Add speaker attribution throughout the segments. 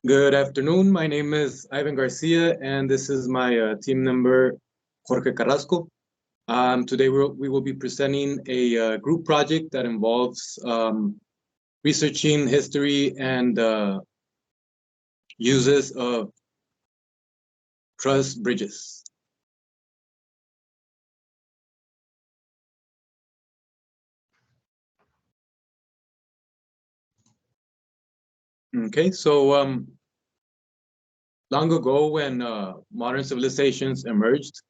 Speaker 1: Good afternoon. My name is Ivan Garcia, and this is my team member, Jorge Carrasco. Today we will be presenting a group project that involves researching history and uses of truss bridges. Okay, so long ago when modern civilizations emerged,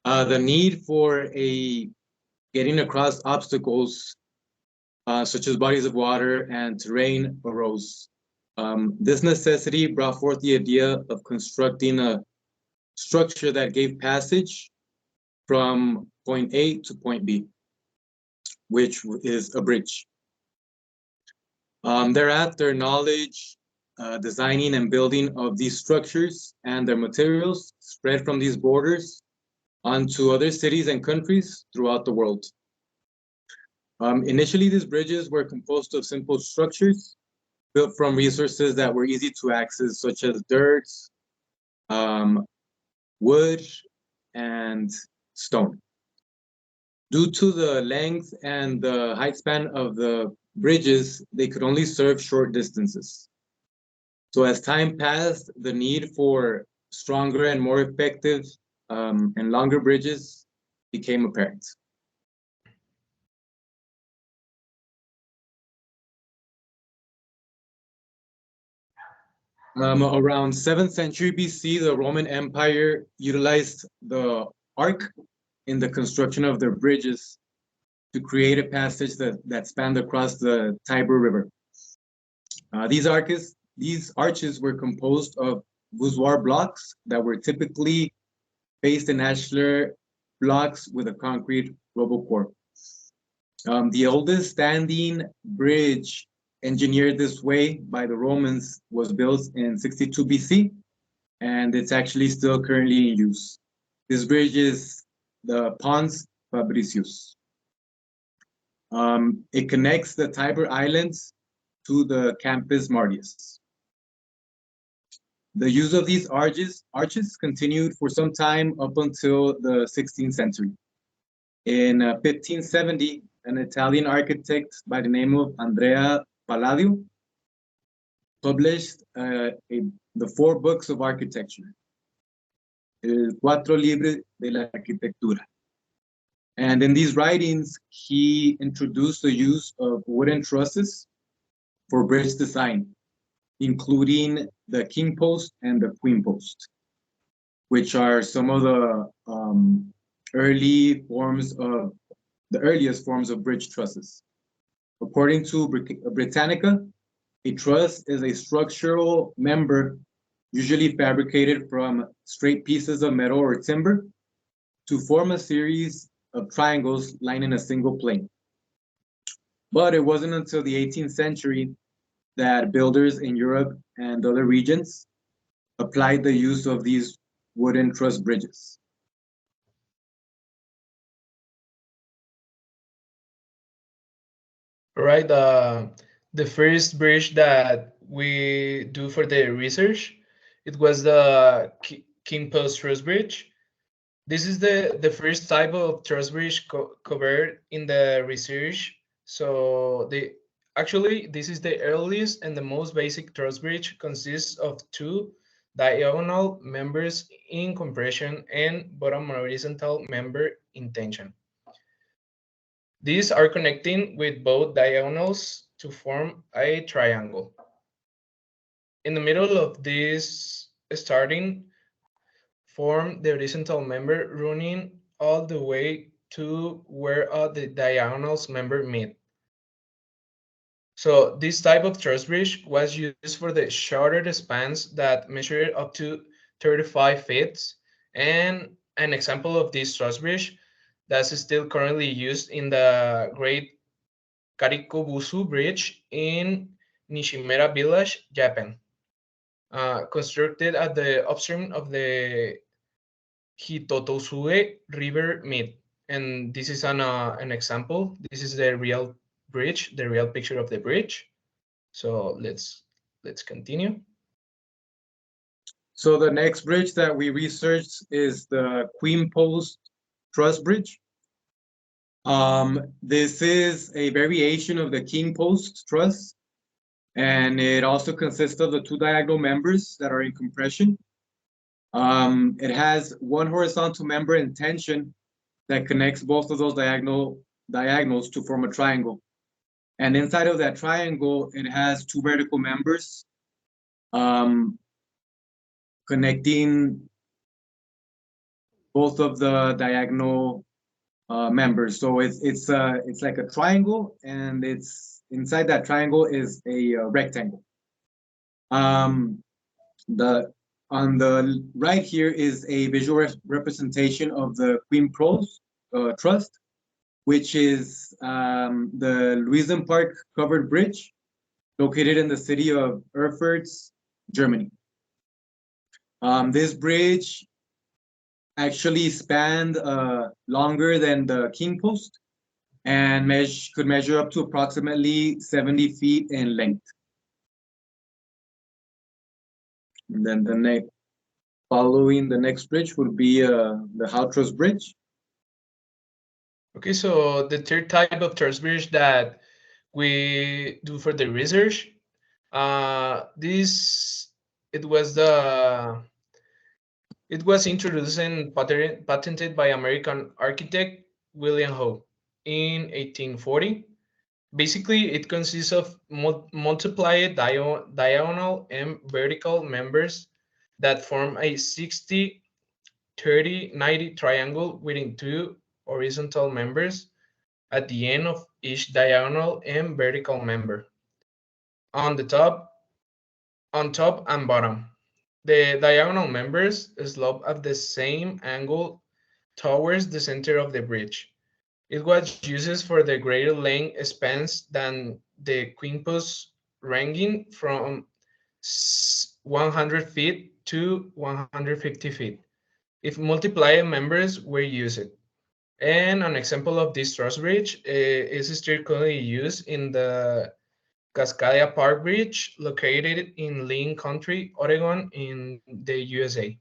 Speaker 1: the need for getting across obstacles such as bodies of water and terrain arose. This necessity brought forth the idea of constructing a structure that gave passage from point A to point B, which is a bridge. Thereafter, knowledge, designing and building of these structures and their materials spread from these borders onto other cities and countries throughout the world. Initially, these bridges were composed of simple structures built from resources that were easy to access, such as dirt, wood, and stone. Due to the length and the height span of the bridges, they could only serve short distances. So as time passed, the need for stronger and more effective and longer bridges became apparent. Around 7th century BC, the Roman Empire utilized the arc in the construction of their bridges to create a passage that spanned across the Tiber River. These arches were composed of voussoir blocks that were typically faced in ashlar blocks with a concrete robocore. The oldest standing bridge engineered this way by the Romans was built in 62 BC, and it's actually still currently in use. This bridge is the Pons Fabricius. It connects the Tiber Islands to the Campus Martius. The use of these arches continued for some time up until the 16th century. In 1570, an Italian architect by the name of Andrea Palladio published the 4 books of architecture, el Cuatro Libri de la Arquitectura. And in these writings, he introduced the use of wooden trusses for bridge design, including the king post and the queen post, which are some of the earliest forms of bridge trusses. According to Britannica, a truss is a structural member usually fabricated from straight pieces of metal or timber to form a series of triangles lining a single plane. But it wasn't until the 18th century that builders in Europe and other regions applied the use of these wooden truss bridges.
Speaker 2: Right. The first bridge that we do for the research, it was the King Post Truss Bridge. This is the first type of truss bridge covered in the research. So this is the earliest and the most basic truss bridge, consists of 2 diagonal members in compression and bottom horizontal member in tension. These are connecting with both diagonals to form a triangle. In the middle of this starting form the horizontal member running all the way to where the diagonals member meet. So this type of truss bridge was used for the shorter spans that measured up to 35 feet. And an example of this truss bridge that's still currently used in the Great Karikobusu Bridge in Nishimera Village, Japan, constructed at the upstream of the Hitotosue River mid. And this is an example. This is the real bridge, the real picture of the bridge. So let's continue.
Speaker 1: So the next bridge that we researched is the Queen Post Truss Bridge. This is a variation of the King Post Truss, and it also consists of the two diagonal members that are in compression. It has one horizontal member in tension that connects both of those diagonals to form a triangle. And inside of that triangle, it has two vertical members connecting both of the diagonal members. So it's like a triangle, and it's inside that triangle is a rectangle. The on the right here is a visual representation of the Queen Pros Trust, which is the Luisen Park covered bridge located in the city of Erfurt, Germany. This bridge actually spanned longer than the King Post and could measure up to approximately 70 feet in length. And then following the next bridge would be the Hautros Bridge.
Speaker 2: Okay, so the third type of truss bridge that we do for the research, this it was introduced and patented by American architect William Howe in 1840. Basically, it consists of multiplied diagonal and vertical members that form a 60, 30, 90 triangle within two horizontal members at the end of each diagonal and vertical member. On the top, on top and bottom, the diagonal members slope at the same angle towards the center of the bridge. It was used for the greater length spans than the quimpus, ranging from 100 feet to 150 feet, if multiplier members were used. And an example of this truss bridge is still currently used in the Cascadia Park Bridge, located in Lynn County, Oregon, in the USA.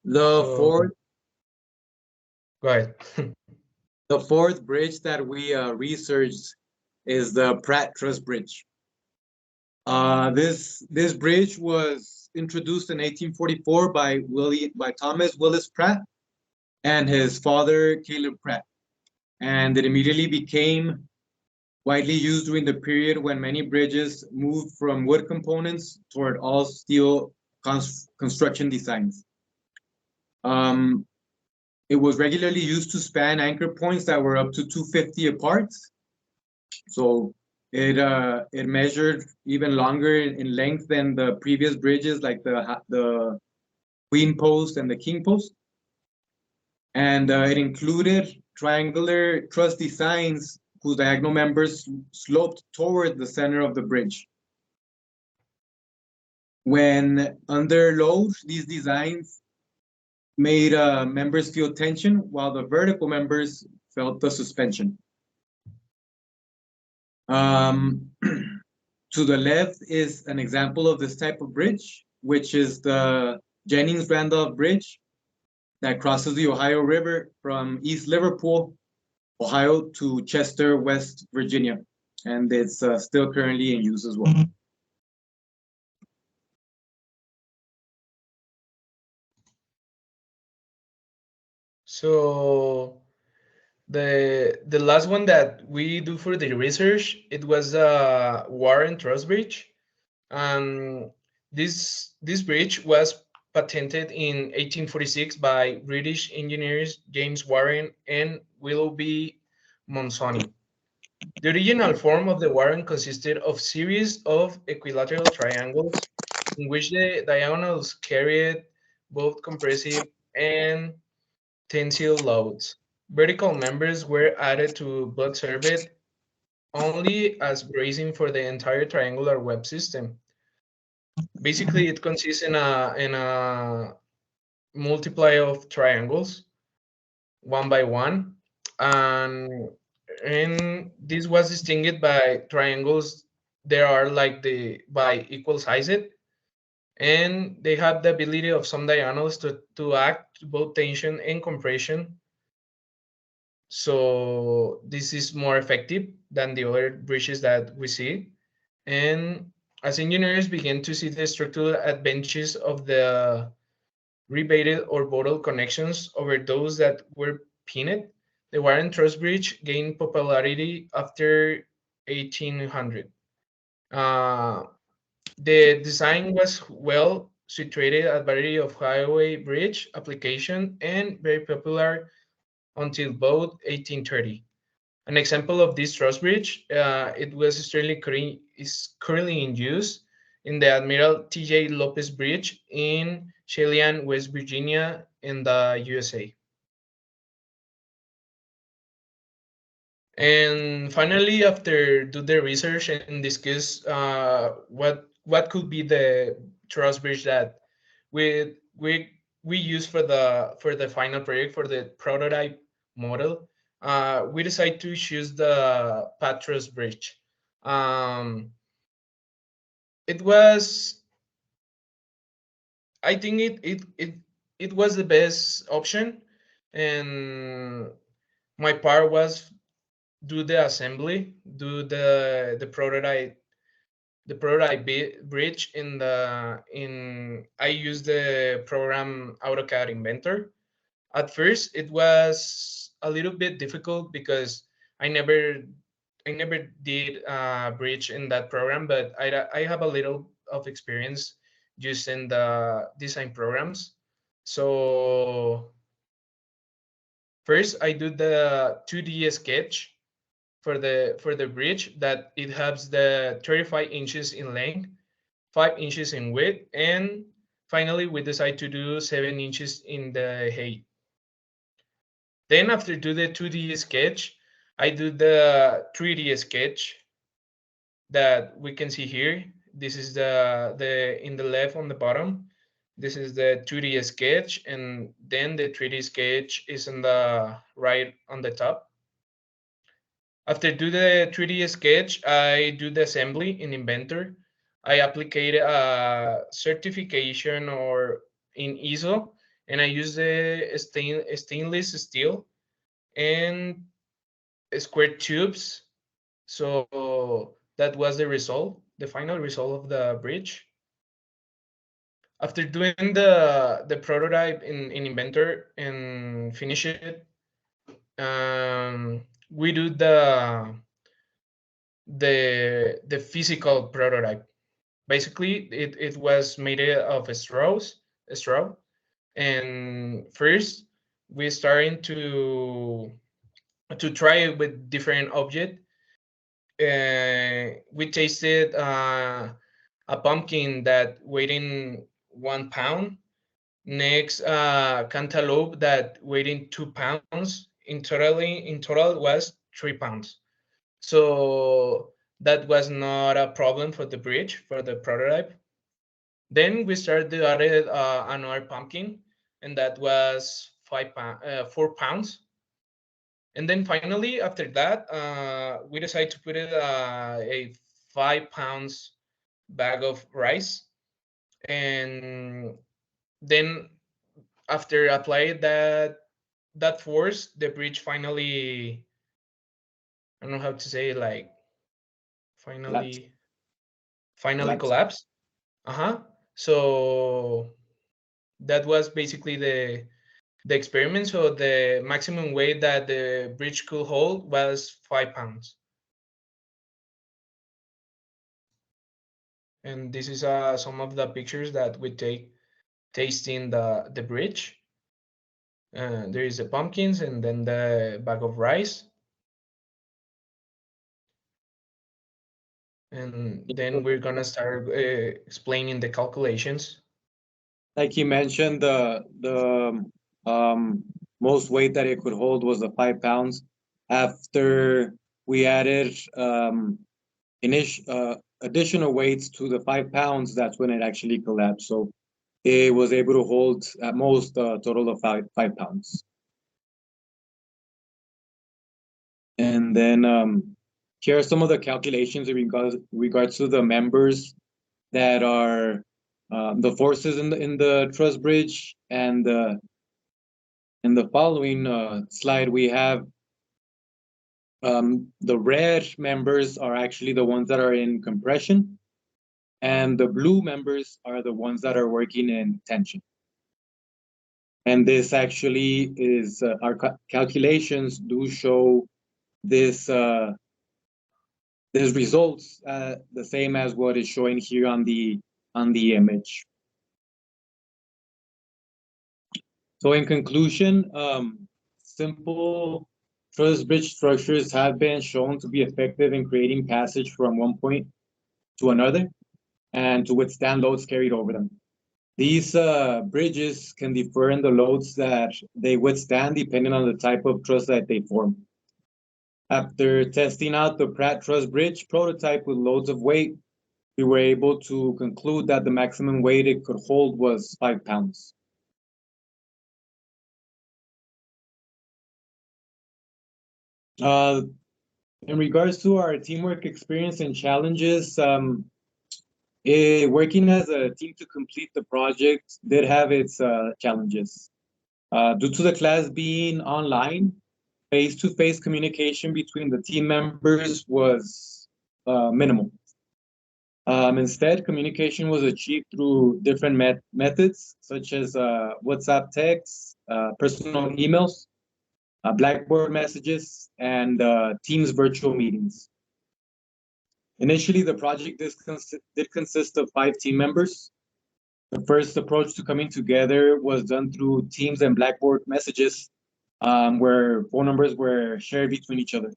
Speaker 1: The
Speaker 2: So,
Speaker 1: fourth
Speaker 2: go ahead.
Speaker 1: the fourth bridge that we researched is the Pratt Truss Bridge. This bridge was introduced in 1844 by Thomas Willis Pratt and his father Caleb Pratt, and it immediately became widely used during the period when many bridges moved from wood components toward all steel construction designs. It was regularly used to span anchor points that were up to 250 apart. So it measured even longer in length than the previous bridges, like the Queen Post and the King Post. And it included triangular truss designs whose diagonal members sloped toward the center of the bridge. When under load, these designs made members feel tension, while the vertical members felt the suspension. To the left is an example of this type of bridge, which is the Jennings-Randolph Bridge that crosses the Ohio River from East Liverpool, Ohio to Chester, West Virginia. And it's still currently in use as well.
Speaker 2: So the last one that we do for the research, it was Warren Truss Bridge. This bridge was patented in 1846 by British engineers James Warren and Willoughby Monsoni. The original form of the Warren consisted of series of equilateral triangles in which the diagonals carried both compressive and tensile loads. Vertical members were added to but served only as bracing for the entire triangular web system. Basically, it consists in a multiply of triangles, one by one, and this was distinguished by triangles there are like the by equal sized, and they have the ability of some diagonals to act both tension and compression. So this is more effective than the other bridges that we see. And as engineers begin to see the structural advantages of the rebated or bottle connections over those that were pinned, the wire and truss bridge gained popularity after 1800. Uh, the design was well situated at variety of highway bridge application and very popular until about 1830. An example of this truss bridge, it was is currently in use in the Admiral T.J. Lopez Bridge in Cheyenne, West Virginia, in the USA. And finally, after do the research and discuss what could be the truss bridge that we use for the final project for the prototype model, we decided to choose the Patras bridge. Um, it was, I think it was the best option, and my part was do the assembly, do the prototype bridge in the in I use the program AutoCAD Inventor. At first, it was a little bit difficult because I never I never did a bridge in that program, but I have a little of experience using the design programs. So first, I do the 2D sketch for the bridge that it has the 35 inches in length, 5 inches in width, and finally we decide to do 7 inches in the height. Then after do the 2D sketch, I do the 3D sketch that we can see here. This is the in the left on the bottom. This is the 2D sketch, and then the 3D sketch is on the right on the top. After do the 3D sketch, I do the assembly in Inventor. I applicate a certification or in ISO, and I use the stainless steel and square tubes. So that was the result, the final result of the bridge. After doing the prototype in Inventor and finish it, we do the physical prototype. Basically, it was made of straw, and first we starting to try it with different object. We tasted a pumpkin that weighing 1 pound. Next, cantaloupe that weighing 2 pounds. In total was 3 pounds. So that was not a problem for the bridge for the prototype. Then we started to add another pumpkin, and that was 4 pounds. And then finally, after that, we decided to put it a 5 pounds bag of rice, and then after applying that force, the bridge finally, I don't know how to say it, like
Speaker 1: Collapse.
Speaker 2: finally finally
Speaker 1: Collapse.
Speaker 2: collapsed. Uh-huh. So that was basically the experiment. So the maximum weight that the bridge could hold was 5 pounds. And this is some of the pictures that we take tasting the bridge. There is the pumpkins and then the bag of rice. And then we're gonna start explaining the calculations.
Speaker 1: Like you mentioned, the most weight that it could hold was the 5 pounds. After we added additional weights to the 5 pounds, that's when it actually collapsed. So it was able to hold at most a total of five pounds. And then here are some of the calculations in regards to the members that are the forces in the truss bridge. And in the following slide, we have the red members are actually the ones that are in compression, and the blue members are the ones that are working in tension. And this actually is our calculations do show this results the same as what is showing here on the image. So in conclusion, simple truss bridge structures have been shown to be effective in creating passage from one point to another and to withstand loads carried over them. These bridges can differ in the loads that they withstand depending on the type of truss that they form. After testing out the Pratt truss bridge prototype with loads of weight, we were able to conclude that the maximum weight it could hold was 5 pounds. In regards to our teamwork experience and challenges, working as a team to complete the project did have its challenges. Due to the class being online, face-to-face communication between the team members was minimal. Instead, communication was achieved through different methods, such as WhatsApp texts, personal emails, Blackboard messages, and Teams virtual meetings. Initially, the project did consist of 5 team members. The first approach to coming together was done through Teams and Blackboard messages, where phone numbers were shared between each other.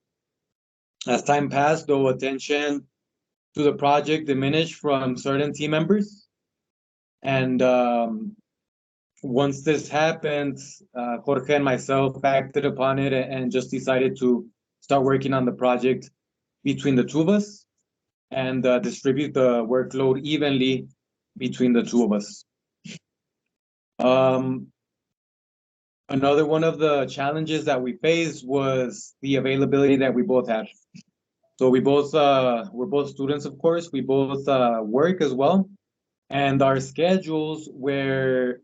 Speaker 1: As time passed, though, attention to the project diminished from certain team members. And once this happened, Jorge and myself acted upon it and just decided to start working on the project between the two of us and distribute the workload evenly between the two of us. Another one of the challenges that we faced was the availability that we both had. So we're both students, of course. We both work as well, and our schedules were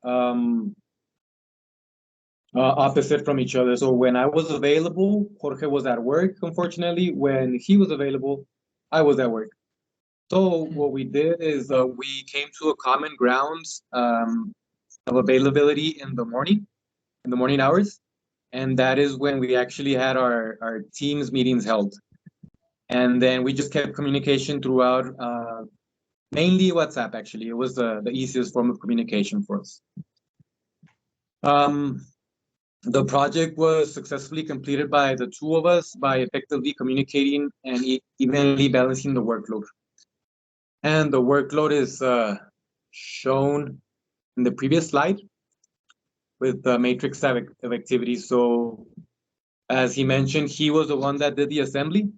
Speaker 1: opposite from each other. So when I was available, Jorge was at work. Unfortunately, when he was available, I was at work. So what we did is we came to a common ground of availability in the morning hours, and that is when we actually had our teams meetings held. And then we just kept communication throughout, mainly WhatsApp. Actually, it was the easiest form of communication for us. The project was successfully completed by the two of us by effectively communicating and evenly balancing the workload. And the workload is shown in the previous slide with the matrix of activities. So as he mentioned, he was the one that did the assembly.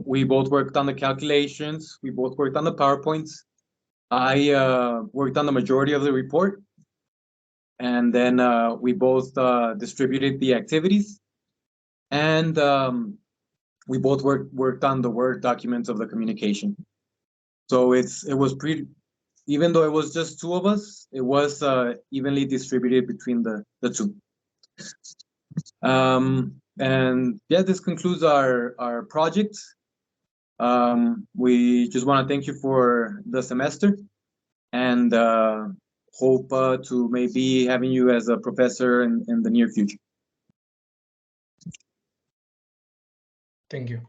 Speaker 1: We both worked on the calculations. We both worked on the PowerPoints. I worked on the majority of the report. And then we both distributed the activities. And we both worked on the Word documents of the communication. So it was pretty, even though it was just two of us, it was evenly distributed between the two. And yeah, this concludes our project. We just want to thank you for the semester and hope to maybe having you as a professor in the near future.
Speaker 2: Thank you.